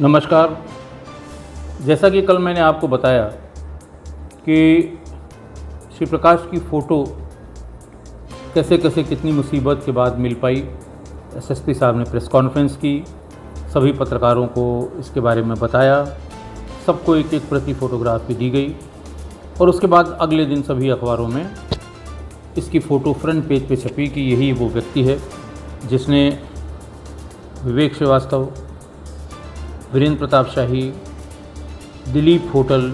नमस्कार। जैसा कि कल मैंने आपको बताया कि श्री प्रकाश की फ़ोटो कैसे कैसे कितनी मुसीबत के बाद मिल पाई। एसएसपी साहब ने प्रेस कॉन्फ्रेंस की, सभी पत्रकारों को इसके बारे में बताया, सबको एक एक प्रति फ़ोटोग्राफ भी दी गई और उसके बाद अगले दिन सभी अखबारों में इसकी फ़ोटो फ्रंट पेज पे छपी कि यही वो व्यक्ति है जिसने विवेक श्रीवास्तव, वीरेंद्र प्रताप शाही, दिलीप होटल,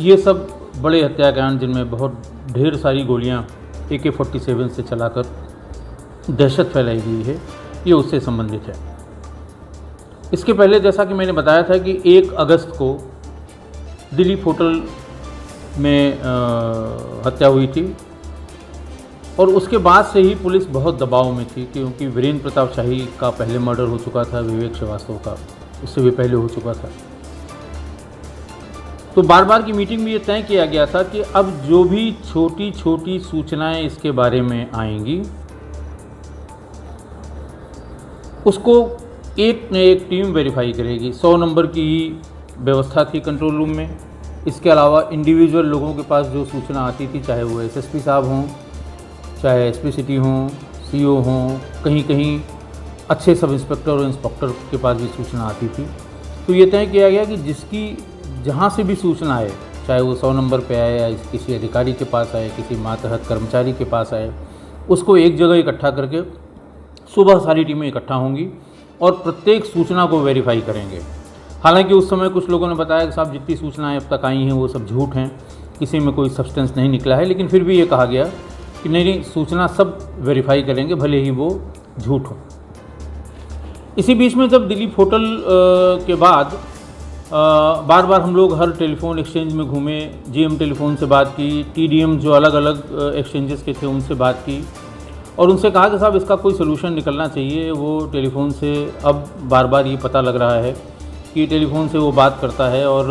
ये सब बड़े हत्याकांड जिनमें बहुत ढेर सारी गोलियां AK-47 से चलाकर दहशत फैलाई गई है, ये उससे संबंधित है। इसके पहले जैसा कि मैंने बताया था कि 1 अगस्त को दिलीप होटल में हत्या हुई थी और उसके बाद से ही पुलिस बहुत दबाव में थी क्योंकि वीरेंद्र प्रताप शाही का पहले मर्डर हो चुका था, विवेक श्रीवास्तव का उससे भी पहले हो चुका था। तो बार बार की मीटिंग में ये तय किया गया था कि अब जो भी छोटी छोटी सूचनाएं इसके बारे में आएंगी उसको एक न एक टीम वेरीफाई करेगी। 100 नंबर की व्यवस्था थी कंट्रोल रूम में। इसके अलावा इंडिविजुअल लोगों के पास जो सूचना आती थी, चाहे वो एसएसपी साहब हों, चाहे एसपी सिटी हों, सीओ हों, कहीं कहीं अच्छे सब इंस्पेक्टर और इंस्पेक्टर के पास भी सूचना आती थी। तो ये तय किया गया कि जिसकी जहाँ से भी सूचना आए, चाहे वो 100 नंबर पे आए या किसी अधिकारी के पास आए, किसी मातहत कर्मचारी के पास आए, उसको एक जगह इकट्ठा करके सुबह सारी टीमें इकट्ठा होंगी और प्रत्येक सूचना को वेरीफाई करेंगे। हालांकि उस समय कुछ लोगों ने बताया कि साहब जितनी सूचनाएं अब तक आई हैं वो सब झूठ हैं, किसी में कोई सब्सटेंस नहीं निकला है, लेकिन फिर भी ये कहा गया कि नहीं, सूचना सब वेरीफाई करेंगे भले ही वो झूठ हो। इसी बीच में जब दिलीप होटल के बाद बार बार हम लोग हर टेलीफोन एक्सचेंज में घूमे, GM टेलीफोन से बात की, TDM जो अलग अलग एक्सचेंजेस के थे उनसे बात की और उनसे कहा कि साहब इसका कोई सोल्यूशन निकलना चाहिए। वो टेलीफोन से अब बार बार ये पता लग रहा है कि टेलीफोन से वो बात करता है और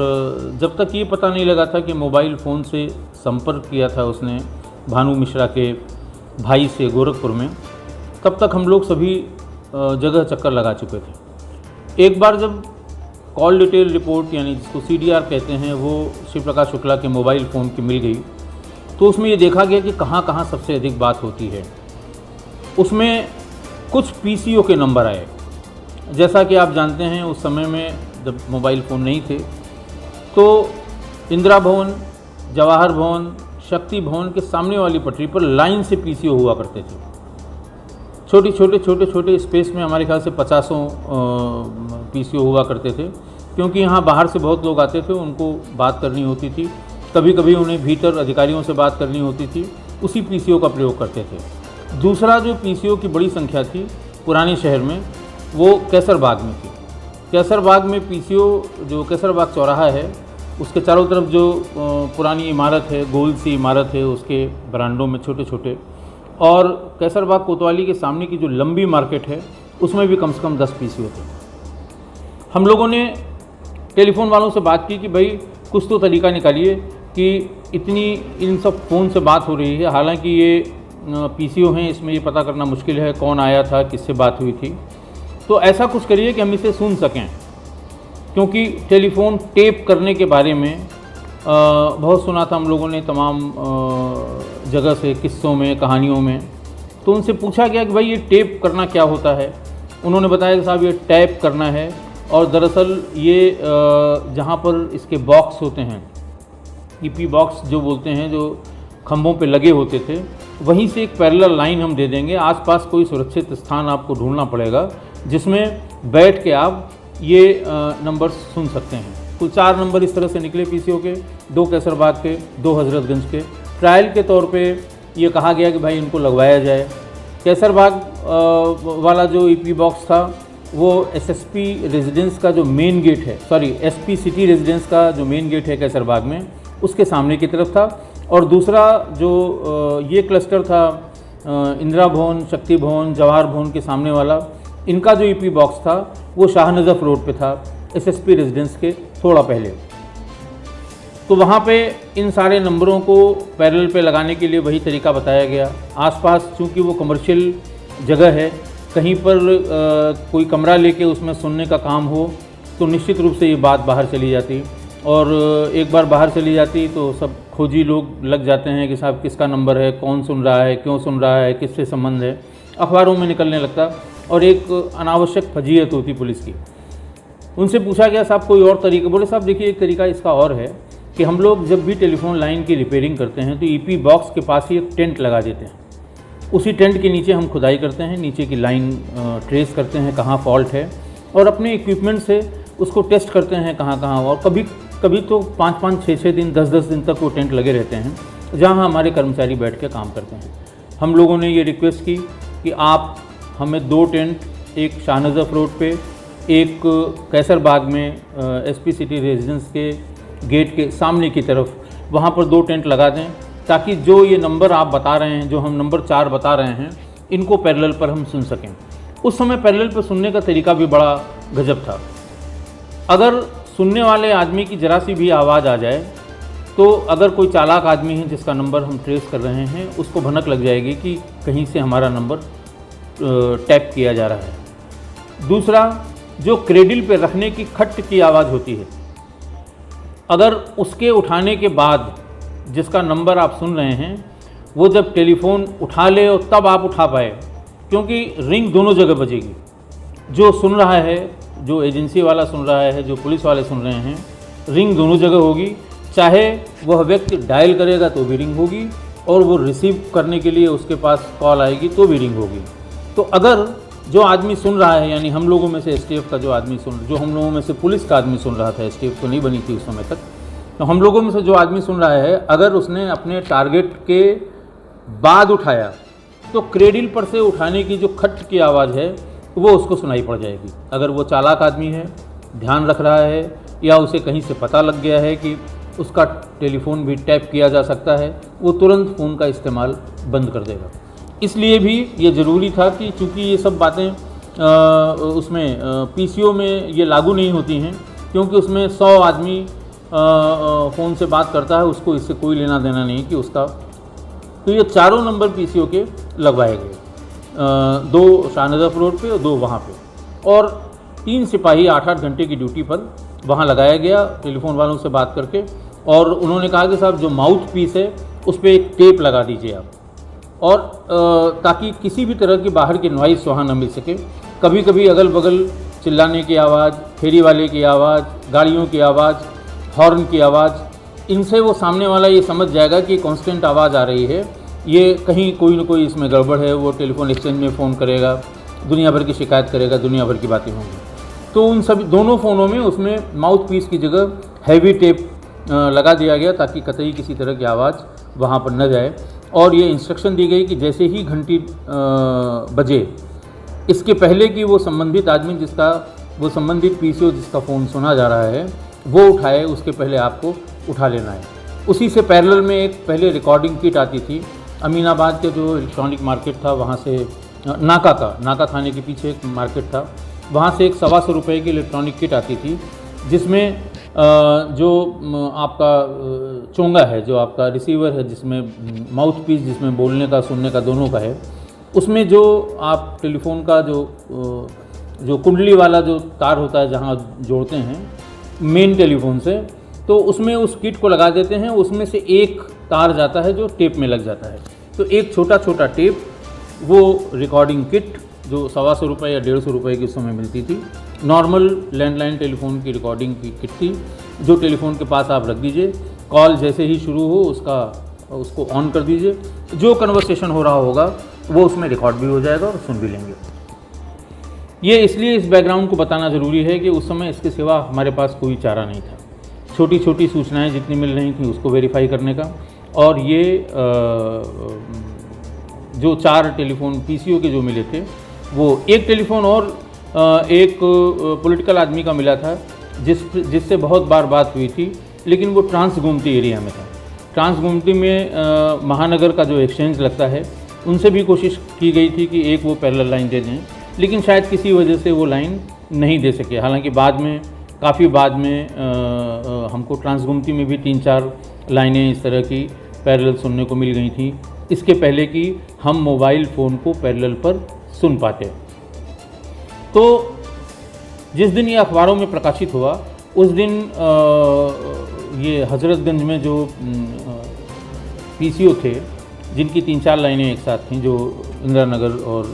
जब तक ये पता नहीं लगा था कि मोबाइल फ़ोन से संपर्क किया था उसने भानु मिश्रा के भाई से गोरखपुर में, तब तक हम लोग सभी जगह चक्कर लगा चुके थे। एक बार जब कॉल डिटेल रिपोर्ट यानी जिसको CDR कहते हैं वो श्री प्रकाश शुक्ला के मोबाइल फ़ोन की मिल गई तो उसमें ये देखा गया कि कहाँ कहाँ सबसे अधिक बात होती है। उसमें कुछ PCO के नंबर आए। जैसा कि आप जानते हैं उस समय में जब मोबाइल फ़ोन नहीं थे तो इंदिरा भवन, जवाहर भवन, शक्ति भवन के सामने वाली पटरी पर लाइन से PCO हुआ करते थे। छोटे स्पेस में हमारे ख्याल से 50 PCO हुआ करते थे क्योंकि यहाँ बाहर से बहुत लोग आते थे, उनको बात करनी होती थी, कभी कभी उन्हें भीतर अधिकारियों से बात करनी होती थी, उसी PCO का प्रयोग करते थे। दूसरा जो PCO की बड़ी संख्या थी पुराने शहर में वो कैसरबाग में थी। कैसरबाग में PCO जो कैसरबाग चौराहा है उसके चारों तरफ जो पुरानी इमारत है, गोल सी इमारत है, उसके बरांडों में छोटे छोटे, और कैसरबाग कोतवाली के सामने की जो लंबी मार्केट है उसमें भी कम से कम 10 PCO थे। हम लोगों ने टेलीफोन वालों से बात की कि भाई कुछ तो तरीका निकालिए कि इतनी इन सब फ़ोन से बात हो रही है, हालांकि ये PCO हैं, इसमें ये पता करना मुश्किल है कौन आया था, किससे बात हुई थी, तो ऐसा कुछ करिए कि हम इसे सुन सकें। क्योंकि टेलीफोन टेप करने के बारे में बहुत सुना था हम लोगों ने तमाम जगह से, किस्सों में, कहानियों में। तो उनसे पूछा गया कि भाई ये टेप करना क्या होता है। उन्होंने बताया कि साहब ये टैप करना है और दरअसल ये जहाँ पर इसके बॉक्स होते हैं, EP बॉक्स जो बोलते हैं, जो खंभों पे लगे होते थे, वहीं से एक पैरेलल लाइन हम दे देंगे। आसपास कोई सुरक्षित स्थान आपको ढूंढना पड़ेगा जिसमें बैठ के आप ये नंबर सुन सकते हैं। कुल 4 नंबर इस तरह से निकले PCO के, 2 कैसरबाग के, 2 हजरतगंज के। ट्रायल के तौर पे ये कहा गया कि भाई इनको लगवाया जाए। कैसरबाग वाला जो EP बॉक्स था वो SSP रेजिडेंस का जो मेन गेट है, SP सिटी रेजिडेंस का जो मेन गेट है कैसरबाग में, उसके सामने की तरफ था। और दूसरा जो ये क्लस्टर था इंदिरा भवन, शक्ति भवन, जवाहर भवन के सामने वाला, इनका जो EP बॉक्स था वो शाहनजफ रोड पे था, SSP रेजिडेंस के थोड़ा पहले। तो वहाँ पे इन सारे नंबरों को पैरेलल पे लगाने के लिए वही तरीका बताया गया। आसपास चूँकि वो कमर्शियल जगह है, कहीं पर कोई कमरा लेके उसमें सुनने का काम हो तो निश्चित रूप से ये बात बाहर चली जाती, और एक बार बाहर चली जाती तो सब खोजी लोग लग जाते हैं कि साहब किसका नंबर है, कौन सुन रहा है, क्यों सुन रहा है, किससे संबंध है, अखबारों में निकलने लगता और एक अनावश्यक फजीहत होती पुलिस की। उनसे पूछा गया साहब कोई और तरीका? बोले साहब देखिए एक तरीका इसका और है कि हम लोग जब भी टेलीफोन लाइन की रिपेयरिंग करते हैं तो ईपी बॉक्स के पास ही एक टेंट लगा देते हैं। उसी टेंट के नीचे हम खुदाई करते हैं, नीचे की लाइन ट्रेस करते हैं कहाँ फॉल्ट है, और अपने इक्विपमेंट से उसको टेस्ट करते हैं कहाँ कहाँ। और कभी कभी तो 5-5, 6-6 दिन, 10-10 दिन तक वो टेंट लगे रहते हैं जहाँ हमारे कर्मचारी बैठ के काम करते हैं। हम लोगों ने ये रिक्वेस्ट की कि आप हमें 2 टेंट, एक शाहनजफ रोड पे, एक कैसर बाग में एसपी सिटी रेजिडेंस के गेट के सामने की तरफ, वहाँ पर 2 टेंट लगा दें, ताकि जो ये नंबर आप बता रहे हैं, जो हम नंबर 4 बता रहे हैं, इनको पैरेलल पर हम सुन सकें। उस समय पैरेलल पर सुनने का तरीका भी बड़ा गजब था। अगर सुनने वाले आदमी की ज़रा सी भी आवाज़ आ जाए तो अगर कोई चालाक आदमी है जिसका नंबर हम ट्रेस कर रहे हैं, उसको भनक लग जाएगी कि कहीं से हमारा नंबर टैप किया जा रहा है। दूसरा, जो क्रेडिल पे रखने की खट की आवाज़ होती है, अगर उसके उठाने के बाद जिसका नंबर आप सुन रहे हैं वो जब टेलीफोन उठा ले और तब आप उठा पाए, क्योंकि रिंग दोनों जगह बजेगी। जो सुन रहा है, जो एजेंसी वाला सुन रहा है, जो पुलिस वाले सुन रहे हैं, रिंग दोनों जगह होगी। चाहे वह व्यक्ति डायल करेगा तो भी रिंग होगी, और वो रिसीव करने के लिए उसके पास कॉल आएगी तो भी रिंग होगी। तो अगर जो आदमी सुन रहा है, यानी हम लोगों में से एसटीएफ का जो आदमी जो हम लोगों में से पुलिस का आदमी सुन रहा था, एसटीएफ तो नहीं बनी थी उस समय तक, तो हम लोगों में से जो आदमी सुन रहा है, अगर उसने अपने टारगेट के बाद उठाया तो क्रेडिल पर से उठाने की जो खट की आवाज़ है वो उसको सुनाई पड़ जाएगी। अगर वो चालाक आदमी है, ध्यान रख रहा है, या उसे कहीं से पता लग गया है कि उसका टेलीफोन भी टैप किया जा सकता है, वो तुरंत फ़ोन का इस्तेमाल बंद कर देगा। इसलिए भी ये ज़रूरी था कि चूँकि ये सब बातें उसमें पीसीओ में ये लागू नहीं होती हैं, क्योंकि उसमें 100 आदमी फ़ोन से बात करता है, उसको इससे कोई लेना देना नहीं कि उसका। तो ये चारों नंबर पीसीओ के लगवाए गए, 2 शाहनजफ रोड पे और 2 वहाँ पे, और 3 सिपाही 8-8 घंटे की ड्यूटी पर वहाँ लगाया गया टेलीफोन वालों से बात करके। और उन्होंने कहा कि साहब जो माउथ पीस है उस पर एक टेप लगा दीजिए आप, और ताकि किसी भी तरह की बाहर की नॉइज़ वहाँ न मिल सके। कभी कभी अगल बगल चिल्लाने की आवाज़, फेरी वाले की आवाज़, गाड़ियों की आवाज़, हॉर्न की आवाज़, इनसे वो सामने वाला ये समझ जाएगा कि कांस्टेंट आवाज़ आ रही है, ये कहीं कोई न कोई इसमें गड़बड़ है। वो टेलीफोन एक्सचेंज में फ़ोन करेगा, दुनिया भर की शिकायत करेगा, दुनिया भर की बातें होंगी। तो उन सभी दोनों फ़ोनों में उसमें माउथ पीस की जगह हैवी टेप लगा दिया गया, ताकि कतई किसी तरह की आवाज़ वहाँ पर न जाए। और ये इंस्ट्रक्शन दी गई कि जैसे ही घंटी बजे, इसके पहले कि वो संबंधित आदमी वो संबंधित पीसीओ जिसका फ़ोन सुना जा रहा है वो उठाए, उसके पहले आपको उठा लेना है। उसी से पैरेलल में एक पहले रिकॉर्डिंग किट आती थी। अमीनाबाद के जो इलेक्ट्रॉनिक मार्केट था, वहाँ से नाका थाने के पीछे एक मार्केट था, वहाँ से एक 125 रुपये की इलेक्ट्रॉनिक किट आती थी, जिसमें जो आपका चोंगा है, जो आपका रिसीवर है, जिसमें माउथ पीस, जिसमें बोलने का सुनने का दोनों का है, उसमें जो आप टेलीफोन का जो कुंडली वाला जो तार होता है जहाँ जोड़ते हैं मेन टेलीफोन से, तो उसमें उस किट को लगा देते हैं। उसमें से एक तार जाता है जो टेप में लग जाता है। तो एक छोटा छोटा टेप, वो रिकॉर्डिंग किट जो 125 रुपये या 150 रुपये की उस समय मिलती थी, नॉर्मल लैंडलाइन टेलीफोन की रिकॉर्डिंग की किट थी, जो टेलीफोन के पास आप रख दीजिए। कॉल जैसे ही शुरू हो उसको ऑन कर दीजिए, जो कन्वर्सेशन हो रहा होगा वो उसमें रिकॉर्ड भी हो जाएगा और सुन भी लेंगे। ये इसलिए इस बैकग्राउंड को बताना ज़रूरी है कि उस समय इसके सिवा हमारे पास कोई चारा नहीं था। छोटी छोटी सूचनाएं जितनी मिल रही थी उसको वेरीफाई करने का, और ये जो 4 टेलीफोन पीसीओ के जो मिले थे, वो एक टेलीफोन और एक पॉलिटिकल आदमी का मिला था जिससे बहुत बार बात हुई थी, लेकिन वो ट्रांस गोमती एरिया में था। ट्रांस गोमती में महानगर का जो एक्सचेंज लगता है, उनसे भी कोशिश की गई थी कि एक वो पैरेलल लाइन दे दें, लेकिन शायद किसी वजह से वो लाइन नहीं दे सके। हालांकि काफ़ी बाद में हमको ट्रांस गोमती में भी 3-4 लाइनें इस तरह की पैरेलल सुनने को मिल गई थी, इसके पहले कि हम मोबाइल फ़ोन को पैरेलल पर सुन पाते। तो जिस दिन ये अखबारों में प्रकाशित हुआ उस दिन ये हज़रतगंज में जो पीसीओ थे, जिनकी 3-4 लाइनें एक साथ थीं, जो इंदिरा नगर और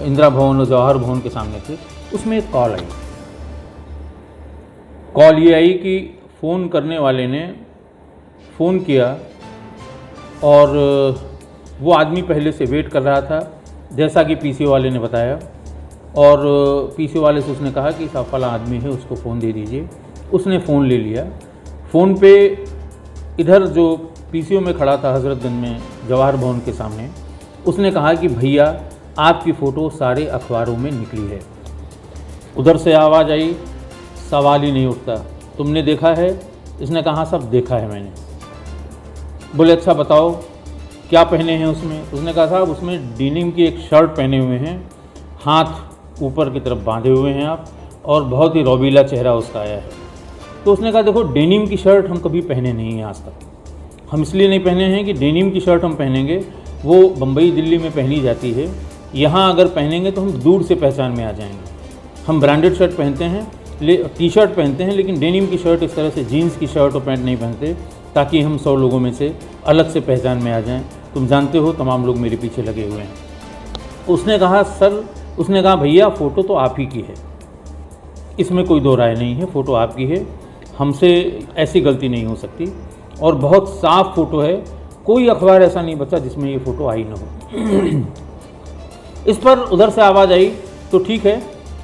इंदिरा भवन और जवाहर भवन के सामने थे, उसमें एक कॉल आई। कॉल ये आई कि फ़ोन करने वाले ने फ़ोन किया और वो आदमी पहले से वेट कर रहा था, जैसा कि पीसीओ वाले ने बताया, और पीसीओ वाले से उसने कहा कि साहब फला आदमी है, उसको फ़ोन दे दीजिए। उसने फ़ोन ले लिया। फ़ोन पे इधर जो पीसीओ में खड़ा था हज़रतगंज में जवाहर भवन के सामने, उसने कहा कि भैया आपकी फ़ोटो सारे अखबारों में निकली है। उधर से आवाज़ आई, सवाल ही नहीं उठता, तुमने देखा है? इसने कहा सब देखा है मैंने। बोले अच्छा बताओ क्या पहने हैं उसमें? उसने कहा साहब उसमें डेनिम की एक शर्ट पहने हुए हैं, हाथ ऊपर की तरफ बांधे हुए हैं आप, और बहुत ही रौबीला चेहरा उसका आया है। तो उसने कहा देखो डेनिम की शर्ट हम कभी पहने नहीं हैं आज तक। हम इसलिए नहीं पहने हैं कि डेनिम की शर्ट हम पहनेंगे वो बम्बई दिल्ली में पहनी जाती है, यहाँ अगर पहनेंगे तो हम दूर से पहचान में आ जाएंगे। हम ब्रांडेड शर्ट पहनते हैं, टी शर्ट पहनते हैं, लेकिन डेनिम की शर्ट इस तरह से जीन्स की शर्ट और पैंट नहीं पहनते ताकि हम 100 लोगों में से अलग से पहचान में आ जाएं। तुम जानते हो तमाम लोग मेरे पीछे लगे हुए हैं। उसने कहा सर, उसने कहा भैया फ़ोटो तो आप ही की है, इसमें कोई दो राय नहीं है, फ़ोटो आपकी है, हमसे ऐसी गलती नहीं हो सकती, और बहुत साफ़ फ़ोटो है, कोई अखबार ऐसा नहीं बचा जिसमें ये फ़ोटो आई ना हो। इस पर उधर से आवाज़ आई तो ठीक है,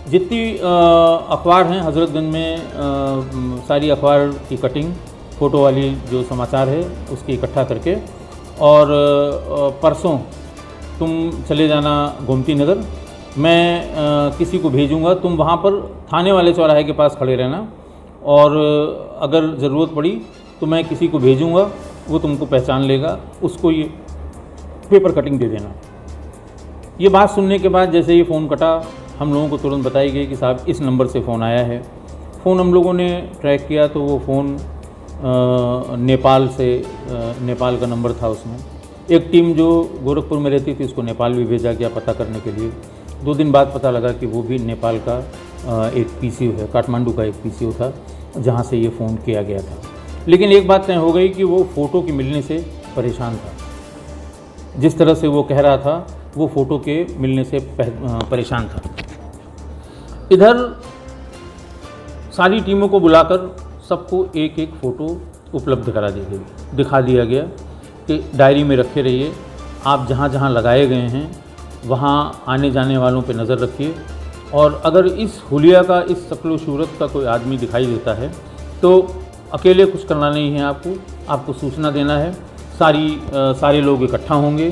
जितनी अखबार हैं हज़रतगंज में सारी अखबार की कटिंग फ़ोटो वाली जो समाचार है उसकी इकट्ठा करके, और परसों तुम चले जाना गोमती नगर, मैं किसी को भेजूंगा, तुम वहाँ पर थाने वाले चौराहे के पास खड़े रहना, और अगर ज़रूरत पड़ी तो मैं किसी को भेजूंगा, वो तुमको पहचान लेगा, उसको ये पेपर कटिंग दे देना। ये बात सुनने के बाद जैसे ये फ़ोन कटा, हम लोगों को तुरंत बताई गई कि साहब इस नंबर से फ़ोन आया है। फ़ोन हम लोगों ने ट्रैक किया तो वो फ़ोन नेपाल से, नेपाल का नंबर था उसमें। एक टीम जो गोरखपुर में रहती थी उसको नेपाल भी भेजा गया पता करने के लिए। 2 दिन बाद पता लगा कि वो भी नेपाल का एक पीसीओ है, काठमांडू का एक पीसीओ था जहाँ से ये फ़ोन किया गया था। लेकिन एक बात तय हो गई कि वो फ़ोटो के मिलने से परेशान था। जिस तरह से वो कह रहा था वो फ़ोटो के मिलने से परेशान था। इधर सारी टीमों को बुलाकर सबको एक एक फ़ोटो उपलब्ध करा दी गई, दिखा दिया गया कि डायरी में रखे रहिए, आप जहाँ जहाँ लगाए गए हैं वहाँ आने जाने वालों पे नज़र रखिए, और अगर इस हुलिया का, इस शक्ल सूरत का कोई आदमी दिखाई देता है तो अकेले कुछ करना नहीं है, आपको सूचना देना है। सारे लोग इकट्ठा होंगे,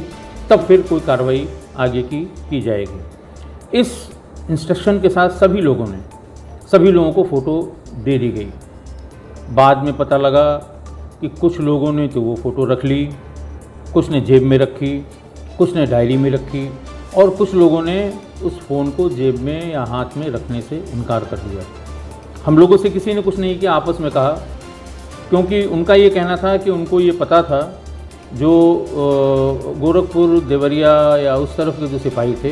तब फिर कोई कार्रवाई आगे की जाएगी। इस इंस्ट्रक्शन के साथ सभी लोगों को फ़ोटो दे दी गई। बाद में पता लगा कि कुछ लोगों ने तो वो फ़ोटो रख ली, कुछ ने जेब में रखी, कुछ ने डायरी में रखी, और कुछ लोगों ने उस फ़ोन को जेब में या हाथ में रखने से इनकार कर दिया। हम लोगों से किसी ने कुछ नहीं किया, आपस में कहा, क्योंकि उनका ये कहना था कि उनको ये पता था, जो गोरखपुर देवरिया या उस तरफ के जो सिपाही थे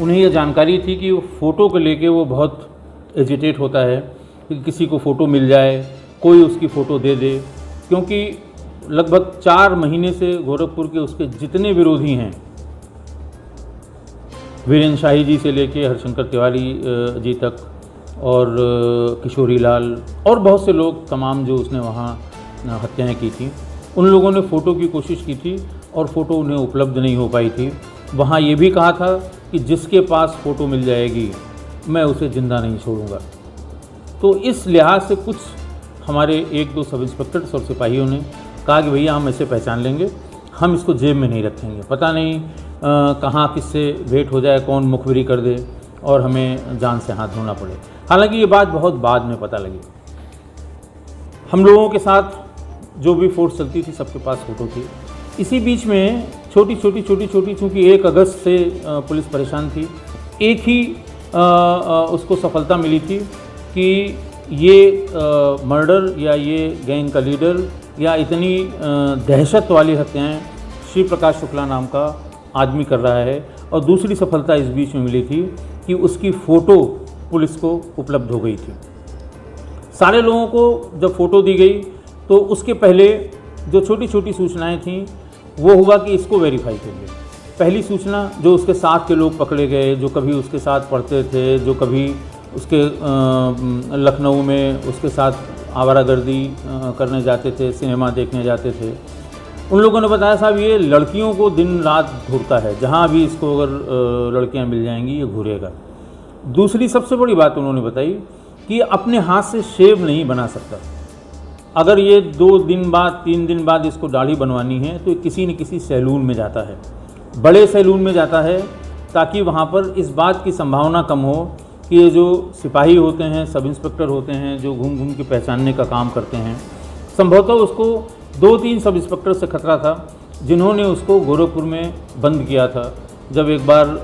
उन्हें यह जानकारी थी कि वो फ़ोटो को लेके वो बहुत एजिटेट होता है कि किसी को फ़ोटो मिल जाए, कोई उसकी फ़ोटो दे दे, क्योंकि लगभग 4 महीने से गोरखपुर के उसके जितने विरोधी हैं, वीरेंद्र शाही जी से लेके हरशंकर तिवारी जी तक, और किशोरी लाल और बहुत से लोग, तमाम जो उसने वहाँ हत्याएं की थी, उन लोगों ने फ़ोटो की कोशिश की थी और फ़ोटो उन्हें उपलब्ध नहीं हो पाई थी। वहाँ ये भी कहा था कि जिसके पास फ़ोटो मिल जाएगी मैं उसे ज़िंदा नहीं छोड़ूंगा। तो इस लिहाज से कुछ हमारे 1-2 सब इंस्पेक्टर्स और सिपाहियों ने कहा कि भैया हम ऐसे पहचान लेंगे, हम इसको जेब में नहीं रखेंगे, पता नहीं कहाँ किससे भेंट हो जाए, कौन मुखबिरी कर दे और हमें जान से हाथ धोना पड़े। हालांकि ये बात बहुत बाद में पता लगी। हम लोगों के साथ जो भी फोर्स चलती थी सबके पास फ़ोटो थी। इसी बीच में छोटी छोटी चूँकि 1 अगस्त से पुलिस परेशान थी, एक ही उसको सफलता मिली थी कि ये मर्डर या ये गैंग का लीडर या इतनी दहशत वाली हत्याएं श्री प्रकाश शुक्ला नाम का आदमी कर रहा है। और दूसरी सफलता इस बीच में मिली थी कि उसकी फ़ोटो पुलिस को उपलब्ध हो गई थी। सारे लोगों को जब फ़ोटो दी गई तो उसके पहले जो छोटी छोटी सूचनाएं थीं वो हुआ कि इसको वेरीफाई करिए। पहली सूचना, जो उसके साथ के लोग पकड़े गए, जो कभी उसके साथ पढ़ते थे, जो कभी उसके लखनऊ में उसके साथ आवारागर्दी करने जाते थे, सिनेमा देखने जाते थे, उन लोगों ने बताया साहब ये लड़कियों को दिन रात घूरता है, जहाँ भी इसको अगर लड़कियाँ मिल जाएंगी ये घूरेगा। दूसरी सबसे बड़ी बात उन्होंने बताई कि अपने हाथ से शेव नहीं बना सकता। अगर ये 2 दिन बाद 3 दिन बाद इसको दाढ़ी बनवानी है तो किसी न किसी सैलून में जाता है, बड़े सैलून में जाता है, ताकि वहाँ पर इस बात की संभावना कम हो कि ये जो सिपाही होते हैं, सब इंस्पेक्टर होते हैं, जो घूम घूम के पहचानने का काम करते हैं, संभवतः उसको 2-3 सब इंस्पेक्टर से खतरा था जिन्होंने उसको गोरखपुर में बंद किया था जब एक बार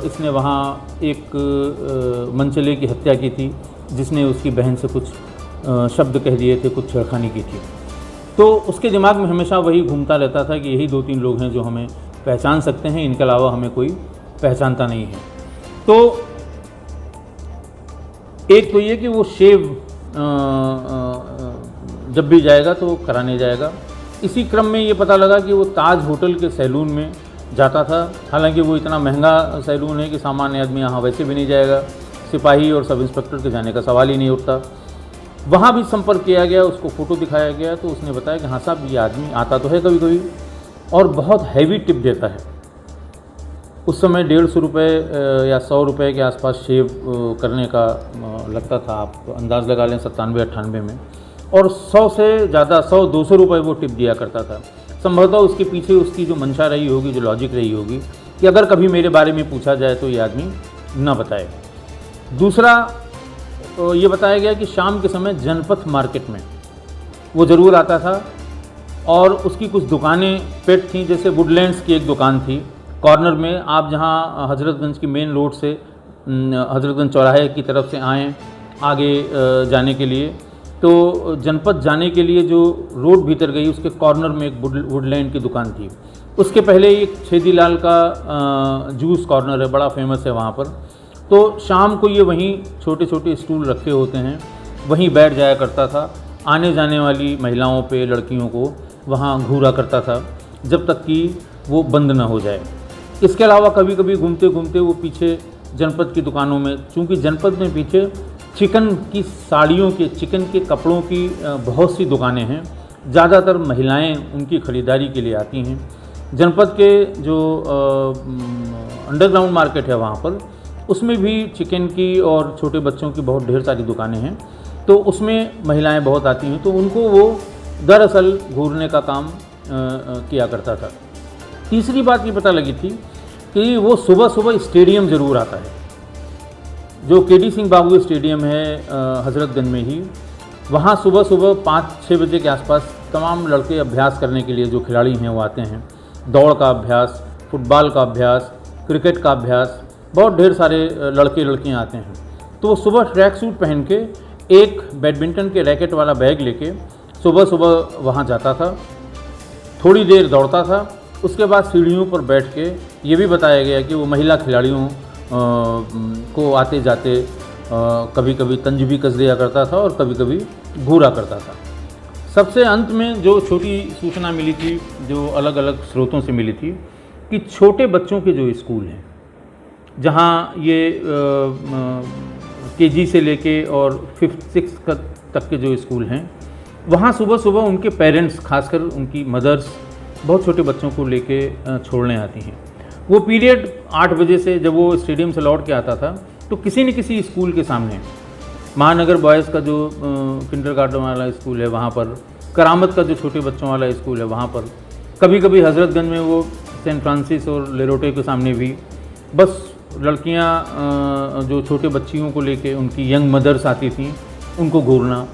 इसने वहाँ एक मनचले की हत्या की थी, जिसने उसकी बहन से कुछ शब्द कह दिए थे, कुछ छेड़खानी की थी। तो उसके दिमाग में हमेशा वही घूमता रहता था कि यही 2-3 लोग हैं जो हमें पहचान सकते हैं, इनके अलावा हमें कोई पहचानता नहीं है। तो एक तो ये कि वो शेव जब भी जाएगा तो कराने जाएगा। इसी क्रम में ये पता लगा कि वो ताज होटल के सैलून में जाता था। हालांकि वो इतना महंगा सैलून है कि सामान्य आदमी यहाँ वैसे भी नहीं जाएगा, सिपाही और सब इंस्पेक्टर के जाने का सवाल ही नहीं उठता। वहाँ भी संपर्क किया गया, उसको फ़ोटो दिखाया गया तो उसने बताया कि हाँ साहब ये आदमी आता तो है कभी कभी और बहुत हैवी टिप देता है। उस समय 150 रुपये या 100 रुपये के आसपास शेव करने का लगता था, आप अंदाज़ लगा लें 97-98 में, और 100 से ज़्यादा 100-200 रुपये वो टिप दिया करता था। संभवतः उसके पीछे उसकी जो मंशा रही होगी, जो लॉजिक रही होगी कि अगर कभी मेरे बारे में पूछा जाए तो ये आदमी ना बताए। दूसरा ये बताया गया कि शाम के समय जनपथ मार्केट में वो ज़रूर आता था और उसकी कुछ दुकानें पेट थीं। जैसे वुडलैंड्स की एक दुकान थी कॉर्नर में, आप जहाँ हज़रतगंज की मेन रोड से हज़रतगंज चौराहे की तरफ से आएँ आगे जाने के लिए, तो जनपथ जाने के लिए जो रोड भीतर गई उसके कॉर्नर में एक वुडलैंड की दुकान थी। उसके पहले एक छेदीलाल का जूस कॉर्नर है, बड़ा फेमस है वहाँ पर। तो शाम को ये वहीं छोटे छोटे स्टूल रखे होते हैं, वहीं बैठ जाया करता था। आने जाने वाली महिलाओं पे, लड़कियों को वहाँ घूरा करता था जब तक कि वो बंद ना हो जाए। इसके अलावा कभी कभी घूमते घूमते वो पीछे जनपथ की दुकानों में, चूँकि जनपथ में पीछे चिकन की साड़ियों के, चिकन के कपड़ों की बहुत सी दुकानें हैं, ज़्यादातर महिलाएं उनकी ख़रीदारी के लिए आती हैं। जनपथ के जो अंडरग्राउंड मार्केट है वहाँ पर, उसमें भी चिकन की और छोटे बच्चों की बहुत ढेर सारी दुकानें हैं, तो उसमें महिलाएं बहुत आती हैं, तो उनको वो दरअसल घूरने का काम किया करता था। तीसरी बात ये पता लगी थी कि वो सुबह सुबह स्टेडियम ज़रूर आता है, जो केडी सिंह बाबू स्टेडियम है हज़रतगंज में ही। वहाँ सुबह सुबह 5-6 बजे के आसपास तमाम लड़के अभ्यास करने के लिए, जो खिलाड़ी हैं वो आते हैं। दौड़ का अभ्यास, फुटबॉल का अभ्यास, क्रिकेट का अभ्यास, बहुत ढेर सारे लड़के लड़कियाँ आते हैं। तो वो सुबह ट्रैक सूट पहन के एक बैडमिंटन के रैकेट वाला बैग लेके सुबह सुबह वहाँ जाता था, थोड़ी देर दौड़ता था, उसके बाद सीढ़ियों पर बैठ के ये भी बताया गया कि वो महिला खिलाड़ियों को आते जाते कभी कभी तंज भी कस दिया करता था और कभी कभी घूरा करता था। सबसे अंत में जो छोटी सूचना मिली थी, जो अलग अलग स्रोतों से मिली थी, कि छोटे बच्चों के जो स्कूल हैं, जहाँ ये केजी से लेके और 5th-6th तक के जो स्कूल हैं, वहाँ सुबह सुबह उनके पेरेंट्स, खासकर उनकी मदर्स, बहुत छोटे बच्चों को लेके छोड़ने आती हैं। वो पीरियड 8 बजे से, जब वो स्टेडियम से लौट के आता था, तो किसी न किसी स्कूल के सामने, महानगर बॉयज़ का जो किंडरगार्टन वाला स्कूल है वहाँ पर, करामत का जो छोटे बच्चों वाला स्कूल है वहाँ पर, कभी कभी हज़रतगंज में वो सेंट फ्रांसिस और लेरोटे के सामने भी, बस लड़कियाँ जो छोटे बच्चियों को लेके, उनकी यंग मदर्स आती थीं, उनको घूरना।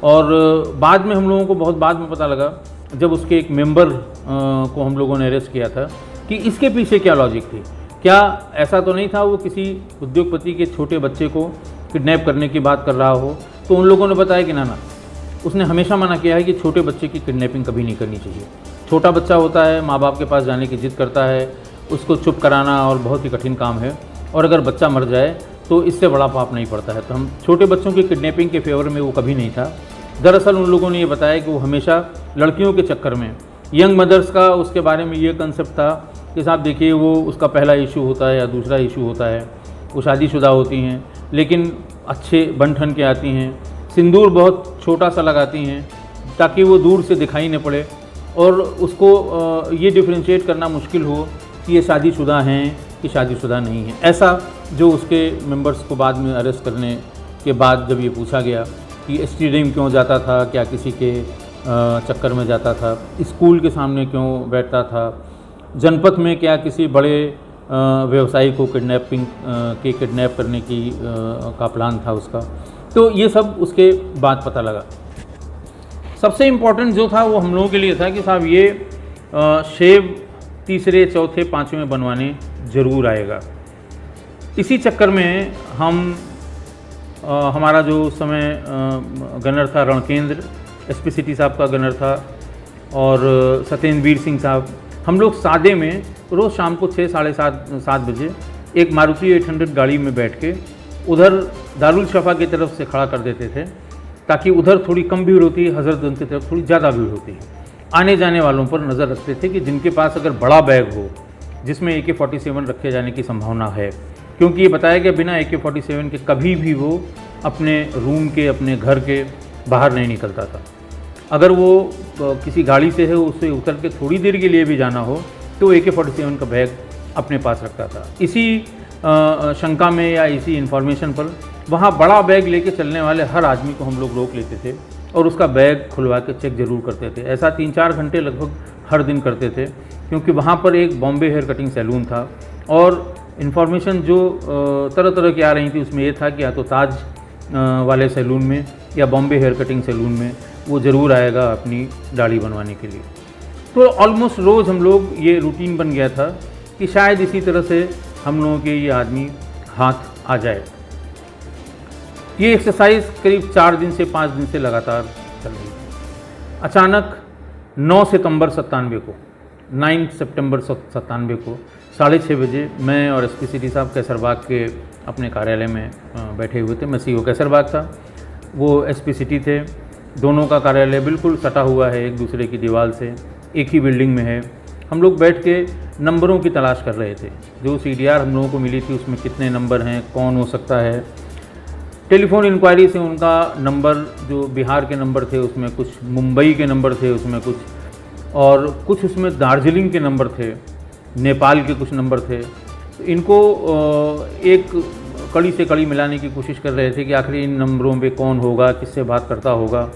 और बाद में हम लोगों को बहुत बाद में पता लगा, जब उसके एक मेंबर को हम लोगों ने अरेस्ट किया था, कि इसके पीछे क्या लॉजिक थी। क्या ऐसा तो नहीं था वो किसी उद्योगपति के छोटे बच्चे को किडनैप करने की बात कर रहा हो? तो उन लोगों ने बताया कि ना, उसने हमेशा मना किया है कि छोटे बच्चे की किडनैपिंग कभी नहीं करनी चाहिए। छोटा बच्चा होता है, माँ बाप के पास जाने की जिद करता है, उसको चुप कराना और बहुत ही कठिन काम है, और अगर बच्चा मर जाए तो इससे बड़ा पाप नहीं पड़ता है। तो हम छोटे बच्चों की किडनैपिंग के फेवर में वो कभी नहीं था। दरअसल उन लोगों ने ये बताया कि वो हमेशा लड़कियों के चक्कर में, यंग मदर्स का उसके बारे में ये कंसेप्ट था कि साहब देखिए वो उसका पहला इशू होता है या दूसरा इशू होता है, वो शादीशुदा होती हैं लेकिन अच्छे बन ठन के आती हैं, सिंदूर बहुत छोटा सा लगाती हैं ताकि वो दूर से दिखाई न पड़े और उसको ये डिफ्रेंशिएट करना मुश्किल हो कि ये शादीशुदा हैं कि शादीशुदा नहीं हैं। ऐसा जो उसके मेंबर्स को बाद में अरेस्ट करने के बाद जब ये पूछा गया कि स्टेडियम क्यों जाता था, क्या किसी के चक्कर में जाता था, स्कूल के सामने क्यों बैठता था, जनपद में क्या किसी बड़े व्यवसायी को किडनैप करने की का प्लान था उसका, तो ये सब उसके बाद पता लगा। सबसे इम्पोर्टेंट जो था वो हम लोगों के लिए था कि साहब ये शेव तीसरे चौथे पाँचवें बनवाने ज़रूर आएगा। इसी चक्कर में हम हमारा जो उस समय गनर था रणकेंद्र, एसपी सिटी साहब का गनर था, और सत्येंद्रवीर सिंह साहब, हम लोग सादे में रोज़ शाम को 6 साढ़े 7 बजे एक मारुति 800 गाड़ी में बैठ के उधर दारुल शफा की तरफ से खड़ा कर देते थे ताकि उधर थोड़ी कम भीड़ होती है, हजरतगंज की तरफ थोड़ी ज़्यादा भीड़ होती है। आने जाने वालों पर नज़र रखते थे कि जिनके पास अगर बड़ा बैग हो जिसमें AK-47 रखे जाने की संभावना है, क्योंकि ये बताया गया बिना AK-47 के कभी भी वो अपने रूम के, अपने घर के बाहर नहीं निकलता था। अगर वो किसी गाड़ी से है उससे उतर के थोड़ी देर के लिए भी जाना हो तो AK-47 का बैग अपने पास रखता था। इसी शंका में या इसी इन्फॉर्मेशन पर वहाँ बड़ा बैग लेके चलने वाले हर आदमी को हम लोग रोक लेते थे और उसका बैग खुलवा के चेक ज़रूर करते थे। ऐसा 3-4 घंटे लगभग हर दिन करते थे, क्योंकि वहाँ पर एक बॉम्बे हेयर कटिंग सैलून था और इन्फॉर्मेशन जो तरह तरह की आ रही थी उसमें ये था कि या तो ताज वाले सैलून में या बॉम्बे हेयर कटिंग सैलून में वो ज़रूर आएगा अपनी दाढ़ी बनवाने के लिए। तो ऑलमोस्ट रोज़ हम लोग ये रूटीन बन गया था कि शायद इसी तरह से हम लोगों के ये आदमी हाथ आ जाए। ये एक्सरसाइज करीब 4 दिन से 5 दिन से लगातार चल रही थी। अचानक 9 सितंबर 97 को 9 सितंबर 97 को 6:30 बजे मैं और एसपी सिटी साहब कैसरबाग के अपने कार्यालय में बैठे हुए थे। मैं CO कैसरबाग था, वो एसपी सिटी थे। दोनों का कार्यालय बिल्कुल सटा हुआ है एक दूसरे की दीवार से, एक ही बिल्डिंग में है। हम लोग बैठ के नंबरों की तलाश कर रहे थे। जो CDR हम लोगों को मिली थी उसमें कितने नंबर हैं, कौन हो सकता है। टेलीफोन इंक्वायरी से उनका नंबर, जो बिहार के नंबर थे उसमें कुछ, मुंबई के नंबर थे उसमें कुछ, और कुछ उसमें दार्जिलिंग के नंबर थे, नेपाल के कुछ नंबर थे। तो इनको एक कड़ी से कड़ी मिलाने की कोशिश कर रहे थे कि आखिर इन नंबरों पे कौन होगा, किससे बात करता होगा।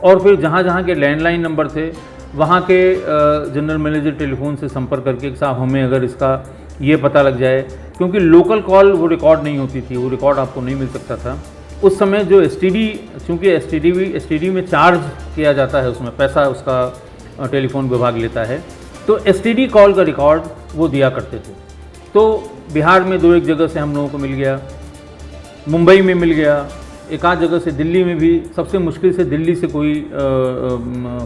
और फिर जहाँ जहाँ के लैंडलाइन नंबर थे वहाँ के जनरल मैनेजर टेलीफोन से संपर्क करके साहब हमें अगर इसका ये पता लग जाए, क्योंकि लोकल कॉल वो रिकॉर्ड नहीं होती थी, वो रिकॉर्ड आपको नहीं मिल सकता था उस समय। जो STD, चूँकि STD में चार्ज किया जाता है, उसमें पैसा उसका टेलीफोन विभाग लेता है, तो STD कॉल का रिकॉर्ड वो दिया करते थे। तो बिहार में 2-1 जगह से हम लोगों को मिल गया, मुंबई में मिल गया, एक आध जगह से दिल्ली में भी। सबसे मुश्किल से दिल्ली से कोई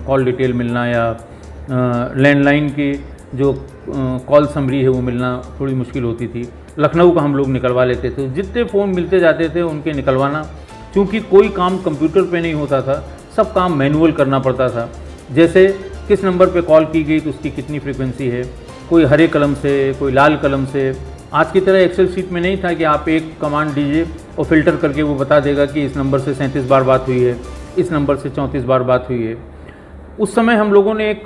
कॉल डिटेल मिलना या लैंडलाइन की जो कॉल समरी है वो मिलना थोड़ी मुश्किल होती थी। लखनऊ का हम लोग निकलवा लेते थे। जितने फ़ोन मिलते जाते थे उनके निकलवाना, क्योंकि कोई काम कंप्यूटर पे नहीं होता था, सब काम मैनुअल करना पड़ता था। जैसे किस नंबर पे कॉल की गई तो उसकी कितनी फ्रीक्वेंसी है, कोई हरे कलम से, कोई लाल कलम से। आज की तरह एक्सेल शीट में नहीं था कि आप एक कमांड दीजिए और फिल्टर करके वो बता देगा कि इस नंबर से 37 बार बात हुई है, इस नंबर से 34 बार बात हुई है। उस समय हम लोगों ने एक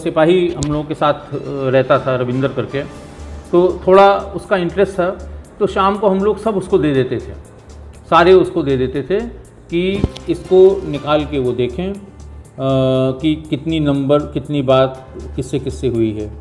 सिपाही हम लोगों के साथ रहता था, रविंदर करके, तो थोड़ा उसका इंटरेस्ट था। तो शाम को हम लोग सब उसको दे देते थे, सारे उसको दे देते थे कि इसको निकाल के वो देखें कि कितनी नंबर, कितनी बात किससे किससे हुई है।